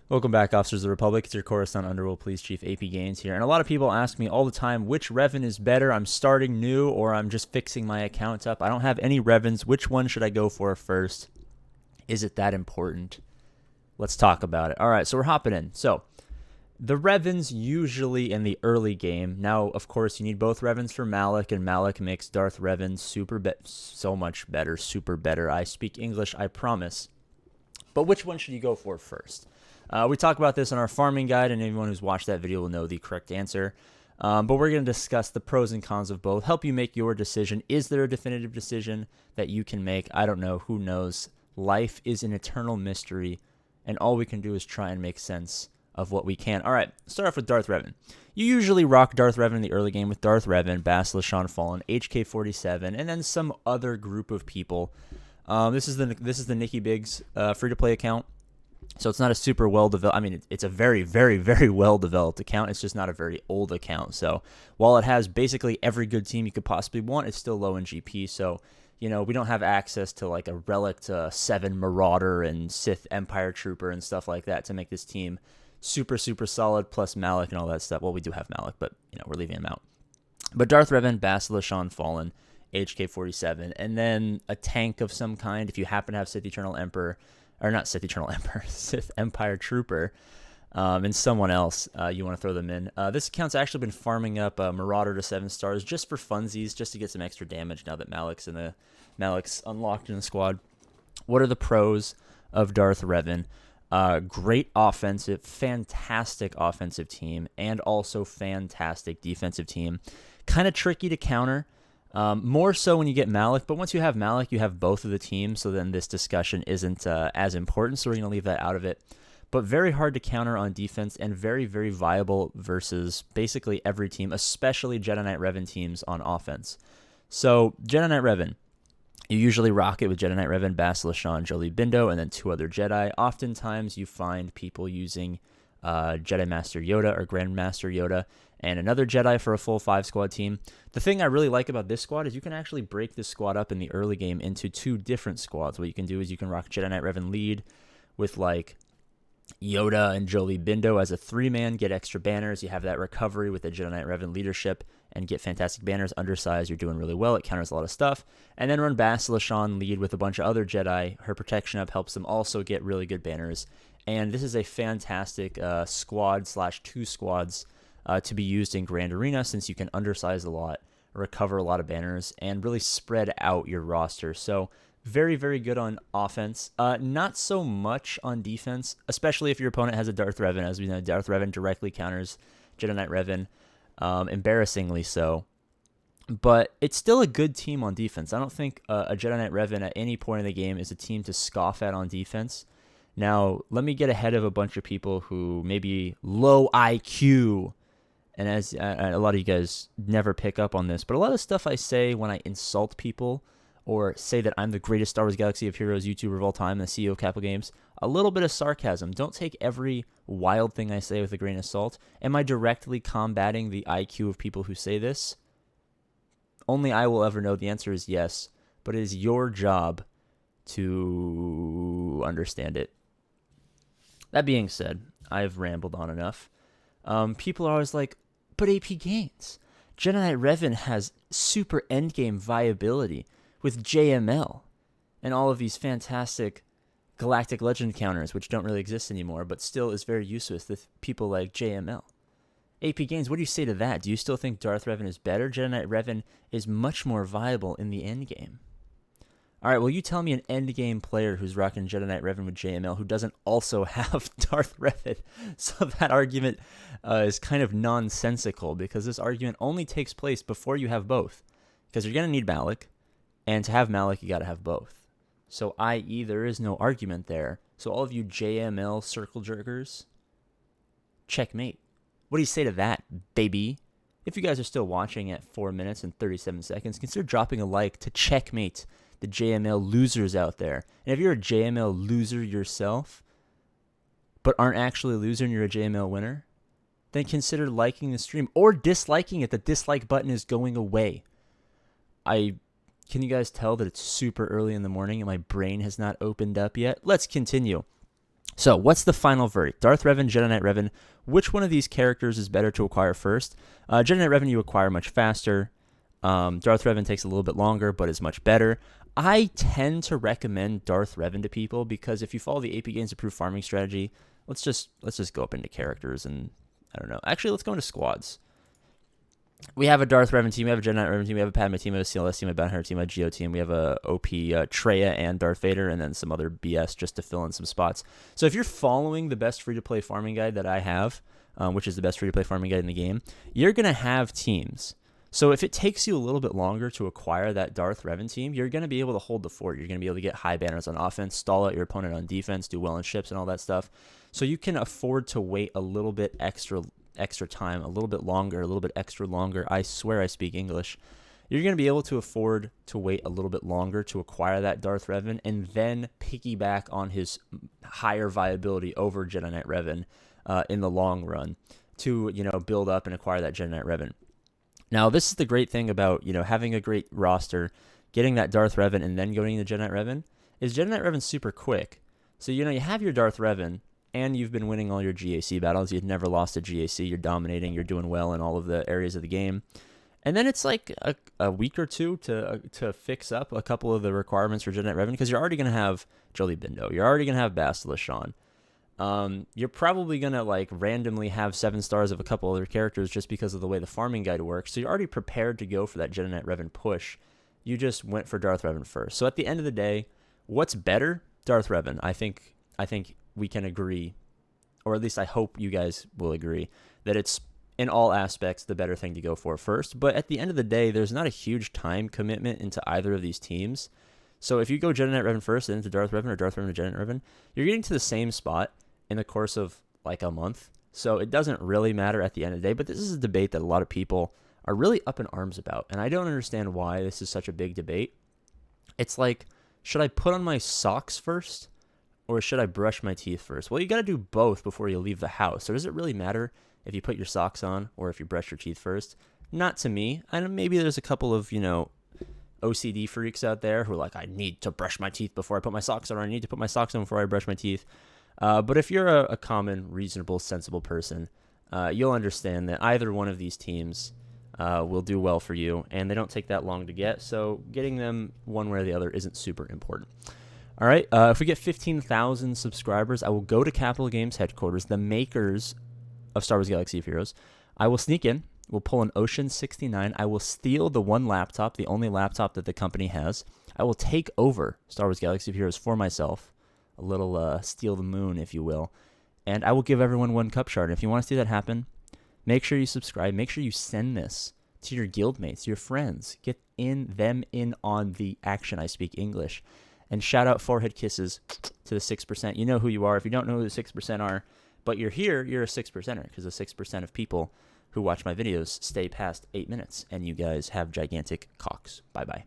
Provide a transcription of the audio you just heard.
Welcome back, Officers of the Republic. It's your Coruscant Underworld Police Chief APGAINS here. And a lot of people ask me all the time, which Revan is better? I'm starting new or I'm just fixing my account up. I don't have any Revans. Which one should I go for first? Is it that important? Let's talk about it. All right, so we're hopping in. So the Revans usually in the early game. Now, of course, you need both Revans for Malak, and Malak makes Darth Revan so much better, super better. I speak English, I promise. But which one should you go for first? We talk about this in our farming guide, and anyone who's watched that video will know the correct answer. But we're going to discuss the pros and cons of both, help you make your decision. Is there a definitive decision that you can make? I don't know. Who knows? Life is an eternal mystery, and all we can do is try and make sense of what we can. All right, start off with Darth Revan. You usually rock Darth Revan in the early game with Darth Revan, Bastila Shan Fallen, HK-47, and then some other group of people. This is the Nikki Biggs free-to-play account. So it's not a super well-developed, I mean, it's a very, very, very well-developed account. It's just not a very old account. So while it has basically every good team you could possibly want, it's still low in GP. So, you know, we don't have access to like a Relic 7 Marauder and Sith Empire Trooper and stuff like that to make this team super, super solid, plus Malak and all that stuff. Well, we do have Malak, but, you know, we're leaving him out. But Darth Revan, Bastila Shan Fallen, HK-47, and then a tank of some kind if you happen to have Sith Eternal Emperor, or not Sith Eternal Emperor, Sith Empire Trooper, and someone else you want to throw them in. This account's actually been farming up Marauder to 7 stars just for funsies, just to get some extra damage now that Malak's unlocked in the squad. What are the pros of Darth Revan? Great offensive, fantastic offensive team, and also fantastic defensive team. Kind of tricky to counter. More so when you get Malak, but once you have Malak, you have both of the teams, so then this discussion isn't as important, so we're going to leave that out of it. But very hard to counter on defense, and very, very viable versus basically every team, especially Jedi Knight Revan teams on offense. So, Jedi Knight Revan, you usually rock it with Jedi Knight Revan, Bastila Shan, Jolee Bindo, and then 2 other Jedi. Oftentimes, you find people using Jedi Master Yoda or Grand Master Yoda, and another Jedi for a full 5-squad team. The thing I really like about this squad is you can actually break this squad up in the early game into 2 different squads. What you can do is you can rock Jedi Knight Revan lead with like Yoda and Jolee Bindo as a 3-man, get extra banners. You have that recovery with the Jedi Knight Revan leadership and get fantastic banners. Undersized, you're doing really well. It counters a lot of stuff. And then run Bastila Shan lead with a bunch of other Jedi. Her protection up helps them also get really good banners. And this is a fantastic squad/2 squads to be used in Grand Arena, since you can undersize a lot, recover a lot of banners, and really spread out your roster. So very, very good on offense. Not so much on defense, especially if your opponent has a Darth Revan. As we know, Darth Revan directly counters Jedi Knight Revan, embarrassingly so. But it's still a good team on defense. I don't think a Jedi Knight Revan at any point in the game is a team to scoff at on defense. Now, let me get ahead of a bunch of people who may be low IQ, and as a lot of you guys never pick up on this, but a lot of stuff I say when I insult people or say that I'm the greatest Star Wars Galaxy of Heroes YouTuber of all time, the CEO of APGAINS, a little bit of sarcasm. Don't take every wild thing I say with a grain of salt. Am I directly combating the IQ of people who say this? Only I will ever know. The answer is yes, but it is your job to understand it. That being said, I've rambled on enough. People are always like, but APGAINS, Jedi Knight Revan has super endgame viability with JML and all of these fantastic Galactic Legend counters, which don't really exist anymore, but still is very useful with people like JML. APGAINS, what do you say to that? Do you still think Darth Revan is better? Jedi Knight Revan is much more viable in the endgame. All right, well, you tell me an endgame player who's rocking Jedi Knight Revan with JML who doesn't also have Darth Revan. So that argument is kind of nonsensical, because this argument only takes place before you have both. Because you're going to need Malak, and to have Malak, you got to have both. So i.e., there is no argument there. So all of you JML circle jerkers, checkmate. What do you say to that, baby? If you guys are still watching at 4 minutes and 37 seconds, consider dropping a like to checkmate the JML losers out there. And if you're a JML loser yourself, but aren't actually a loser and you're a JML winner, then consider liking the stream or disliking it. The dislike button is going away. Can you guys tell that it's super early in the morning and my brain has not opened up yet? Let's continue. So what's the final verdict? Darth Revan, Jedi Knight Revan. Which one of these characters is better to acquire first? Jedi Knight Revan you acquire much faster. Darth Revan takes a little bit longer, but is much better. I tend to recommend Darth Revan to people because if you follow the AP Gains approved farming strategy, let's just go up into characters and I don't know. Actually, let's go into squads. We have a Darth Revan team, we have a Jedi Knight Revan team, we have a Padme team, we have a CLS team, a Bounty Hunter team, a Geo team, we have a OP Traya and Darth Vader, and then some other BS just to fill in some spots. So if you're following the best free-to-play farming guide that I have, which is the best free-to-play farming guide in the game, you're going to have teams. So if it takes you a little bit longer to acquire that Darth Revan team, you're going to be able to hold the fort. You're going to be able to get high banners on offense, stall out your opponent on defense, do well in ships and all that stuff. So you can afford to wait a little bit extra time, a little bit longer, a little bit extra longer. I swear I speak English. You're going to be able to afford to wait a little bit longer to acquire that Darth Revan and then piggyback on his higher viability over Jedi Knight Revan in the long run to, build up and acquire that Jedi Knight Revan. Now, this is the great thing about, having a great roster, getting that Darth Revan and then going to Jedi Knight Revan, is Jedi Knight Revan's super quick. So, you have your Darth Revan, and you've been winning all your GAC battles. You've never lost a GAC. You're dominating. You're doing well in all of the areas of the game. And then it's like a week or two to fix up a couple of the requirements for Jedi Knight Revan, because you're already going to have Jolie Bindo. You're already going to have Bastila Shan. You're probably going to randomly have 7 stars of a couple other characters just because of the way the farming guide works. So you're already prepared to go for that Jedi Knight Revan push. You just went for Darth Revan first. So at the end of the day, what's better? Darth Revan. I think we can agree, or at least I hope you guys will agree, that it's in all aspects the better thing to go for first. But at the end of the day, there's not a huge time commitment into either of these teams. So if you go Jedi Knight Revan first and into Darth Revan, or Darth Revan to Jedi Knight Revan, you're getting to the same spot in the course of a month. So it doesn't really matter at the end of the day, but this is a debate that a lot of people are really up in arms about. And I don't understand why this is such a big debate. It's like, should I put on my socks first or should I brush my teeth first? Well, you got to do both before you leave the house. So does it really matter if you put your socks on or if you brush your teeth first? Not to me. I know maybe there's a couple of, OCD freaks out there who are like, I need to brush my teeth before I put my socks on, or I need to put my socks on before I brush my teeth. But if you're a common, reasonable, sensible person, you'll understand that either one of these teams will do well for you, and they don't take that long to get, so getting them one way or the other isn't super important. All right, if we get 15,000 subscribers, I will go to Capital Games headquarters, the makers of Star Wars Galaxy of Heroes. I will sneak in. We'll pull an Ocean 69. I will steal the one laptop, the only laptop that the company has. I will take over Star Wars Galaxy of Heroes for myself. A little steal the moon, if you will. And I will give everyone one cup shard. If you want to see that happen, make sure you subscribe. Make sure you send this to your guildmates, your friends. Get them in on the action. I speak English. And shout out forehead kisses to the 6%. You know who you are. If you don't know who the 6% are, but you're here, you're a 6%er, because the 6% of people who watch my videos stay past 8 minutes, and you guys have gigantic cocks. Bye-bye.